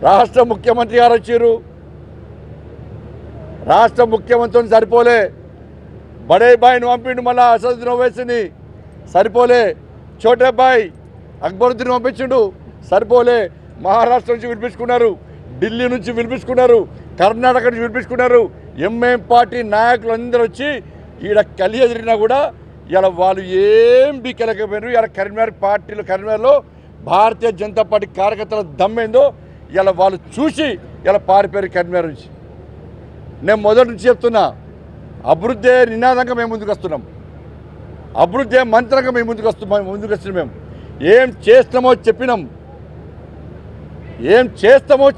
రాష్ట్ర ముఖ్యమంత్రి గారు వచ్చారు. రాష్ట్ర ముఖ్యమంత్రిని సరిపోలే, బడే బాయ్ని పంపిండు, మళ్ళీ అసదుద్దీన్ ఓవైసీని సరిపోలే, చోటే బాయ్ అక్బరుద్దీన్ పంపించిండు సరిపోలే. మహారాష్ట్ర నుంచి పిలిపించుకున్నారు, ఢిల్లీ నుంచి పిలిపించుకున్నారు, కర్ణాటక నుంచి పిలిపించుకున్నారు. ఎంఐఎం పార్టీ నాయకులు అందరూ వచ్చి ఈడ కలిసి ఎదిరినా కూడా ఇలా వాళ్ళు ఏం బీకెలకపోయారు. ఇలా కరీంనగర్లో భారతీయ జనతా పార్టీ కార్యకర్తల దమ్మేందో ఇలా వాళ్ళు చూసి ఇలా పారిపోయారు కరీంనగర్ నుంచి. నేను మొదటి నుంచి చెప్తున్నా, అభివృద్ధి నినాదంగా మేము ముందుకు వస్తున్నాం, అభివృద్ధి మంత్రంగా మేము ముందుకు వస్తున్నాం. మేము ఏం చేస్తామో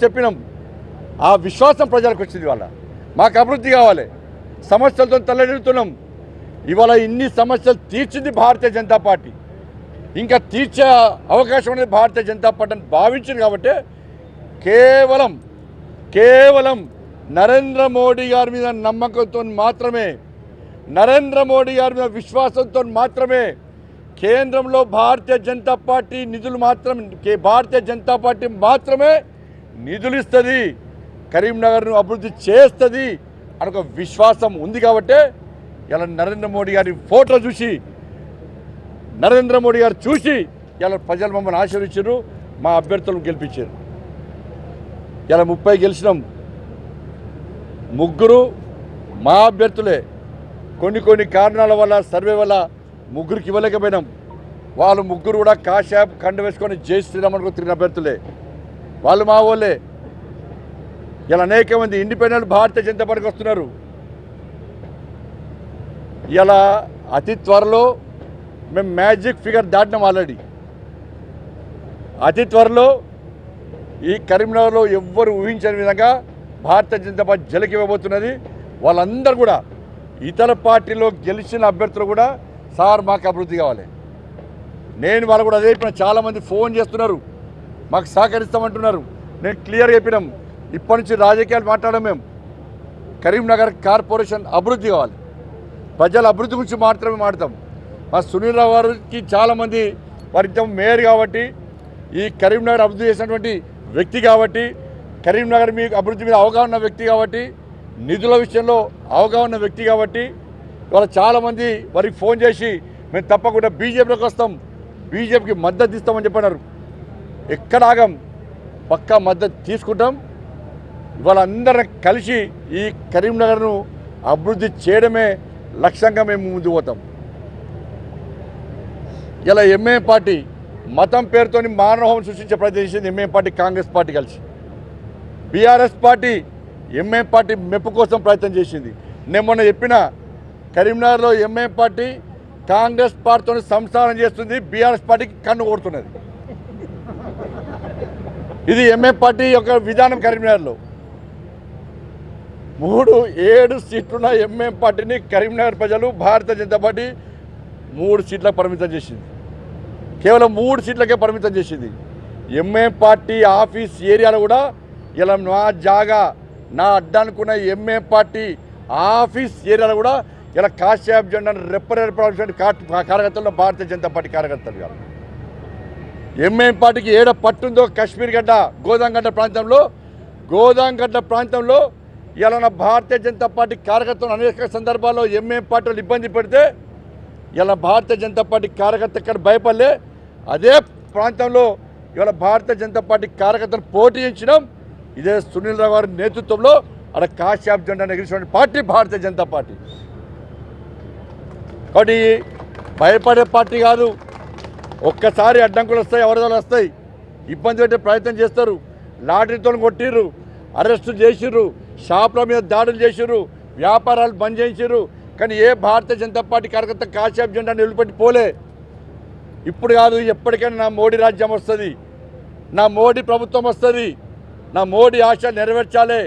చెప్పినాం, ఆ విశ్వాసం ప్రజలకు వచ్చింది. వాళ్ళ మాకు అభివృద్ధి కావాలి, సమస్యలతో తల్లడిల్లుతున్నాం. ఇవాళ ఇన్ని సమస్యలు తీర్చింది భారతీయ జనతా పార్టీ, ఇంకా తీర్చే అవకాశం అనేది భారతీయ జనతా పార్టీ అని భావించింది. కాబట్టి కేవలం నరేంద్ర మోడీ గారి మీద నమ్మకంతో మాత్రమే, నరేంద్ర మోడీ గారి మీద విశ్వాసంతో మాత్రమే కేంద్రంలో భారతీయ జనతా పార్టీ మాత్రమే నిధులు ఇస్తుంది, కరీంనగర్ను అభివృద్ధి చేస్తుంది అని ఒక విశ్వాసం ఉంది. కాబట్టి ఇలా నరేంద్ర మోడీ గారి ఫోటో చూసి, నరేంద్ర మోడీ గారు చూసి ఇలా ప్రజలు మమ్మల్ని ఆశీర్వదించారు, మా అభ్యర్థులను గెలిపించారు. ఇలా 30 గెలిచినాం, 3 మా అభ్యర్థులే. కొన్ని కారణాల వల్ల, సర్వే వల్ల 3కి ఇవ్వలేకపోయినాం. వాళ్ళు 3 కూడా కాషాయపు కండ వేసుకొని జై శ్రీరామ్ అనుకో తిరిగిన అభ్యర్థులే, వాళ్ళు మా వాళ్ళే. ఇలా అనేక మంది ఇండిపెండెంట్ భారతీయ జనతా పార్టీకి వస్తున్నారు. ఇలా అతి త్వరలో మేము మ్యాజిక్ ఫిగర్ దాటినాం ఆల్రెడీ. అతి త్వరలో ఈ కరీంనగర్లో ఎవ్వరు ఊహించని విధంగా భారతీయ జనతా పార్టీ జలకివ్వబోతున్నది. వాళ్ళందరూ కూడా ఇతర పార్టీలో గెలిచిన అభ్యర్థులు కూడా సార్ మాకు అభివృద్ధి కావాలి. నేను వాళ్ళు కూడా అదే చెప్పిన, చాలామంది ఫోన్ చేస్తున్నారు, మాకు సహకరిస్తామంటున్నారు. నేను క్లియర్గా చెప్పినాం, ఇప్పటి నుంచి రాజకీయాలు మాట్లాడడం, మేము కరీంనగర్ కార్పొరేషన్ అభివృద్ధి కావాలి, ప్రజల అభివృద్ధి గురించి మాత్రమే మాట్లాడతాం. మా సునీల్ రావు గారికి చాలామంది వారిద్దం మేయర్ కాబట్టి, ఈ కరీంనగర్ అభివృద్ధి చేసినటువంటి వ్యక్తి కాబట్టి, కరీంనగర్ మీ అభివృద్ధి మీద అవగాహన వ్యక్తి కాబట్టి, నిధుల విషయంలో అవగాహన వ్యక్తి కాబట్టి, ఇవాళ చాలామంది వారికి ఫోన్ చేసి మేము తప్పకుండా బీజేపీలోకి వస్తాం, బీజేపీకి మద్దతు ఇస్తామని చెప్పన్నారు. ఎక్కడ ఆగం, పక్కా మద్దతు తీసుకుంటాం. ఇవాళ అందరం కలిసి ఈ కరీంనగర్ను అభివృద్ధి చేయడమే లక్ష్యంగా మేము ముందుకు పోతాం. ఇలా ఎంఐఎం పార్టీ మతం పేరుతో మానవహోమం సృష్టించే ప్రయత్నం చేసింది ఎంఐఎం పార్టీ, కాంగ్రెస్ పార్టీ కలిసి. బీఆర్ఎస్ పార్టీ ఎంఐఎం పార్టీ మెప్పు కోసం ప్రయత్నం చేసింది. నేను మొన్న చెప్పిన, కరీంనగర్లో ఎంఐఎం పార్టీ కాంగ్రెస్ పార్టీతో సంసారం చేస్తుంది, బీఆర్ఎస్ పార్టీకి కన్ను కొడుతున్నది. ఇది ఎంఐఎం పార్టీ యొక్క విధానం. కరీంనగర్లో 7 సీట్లున్న ఎంఐఎం పార్టీని కరీంనగర్ ప్రజలు భారతీయ జనతా పార్టీ 3 సీట్లకు పరిమితం చేసింది, కేవలం 3 సీట్లకే పరిమితం చేసింది. ఎంఐఎం పార్టీ ఆఫీస్ ఏరియాలో కూడా ఇలా నా జాగా, నా అడ్డానుకున్న ఎంఐఎం పార్టీ ఆఫీస్ ఏరియాలో కూడా ఇలా కాషాయపు జెండాను రెప్పరెప్పాల్సిన కార్యకర్తలు భారతీయ జనతా పార్టీ కార్యకర్తలు కాదు. ఎంఐఎం పార్టీకి ఏడ పట్టుందో కాశ్మీర్ గడ్డ, గోదాంగడ్డ ప్రాంతంలో ఇలా నా భారతీయ జనతా పార్టీ కార్యకర్తలు అనేక సందర్భాల్లో ఎంఐఎం పార్టీలు ఇబ్బంది పెడితే ఇలా భారతీయ జనతా పార్టీ కార్యకర్త ఇక్కడ భయపడలే. అదే ప్రాంతంలో ఇవాళ భారతీయ జనతా పార్టీ కార్యకర్తలు పోటీ ఇచ్చడం, ఇదే సునీల్ రావు గారి నేతృత్వంలో అక్కడ కాశ్యాప్ జెండా ఎగిరిన పార్టీ భారతీయ జనతా పార్టీ. కాబట్టి భయపడే పార్టీ కాదు. ఒక్కసారి అడ్డంకులు వస్తాయి, అవరోధాలు వస్తాయి, ఇబ్బంది పెట్టే ప్రయత్నం చేస్తారు. లాటరీతో కొట్టిర్రు, అరెస్టు చేసిర్రు, షాపుల మీద దాడులు చేసిర్రు, వ్యాపారాలు బంద్ చేసిర్రు. కానీ ఏ భారతీయ జనతా పార్టీ కార్యకర్త కాశ్యాప్ జెండాను నిలబెట్టి పోలే. ఇప్పుడు కాదు, ఎప్పటికైనా నా మోడీ రాజ్యం వస్తుంది, నా మోడీ ప్రభుత్వం వస్తుంది, నా మోడీ ఆశ నెరవేర్చాలి.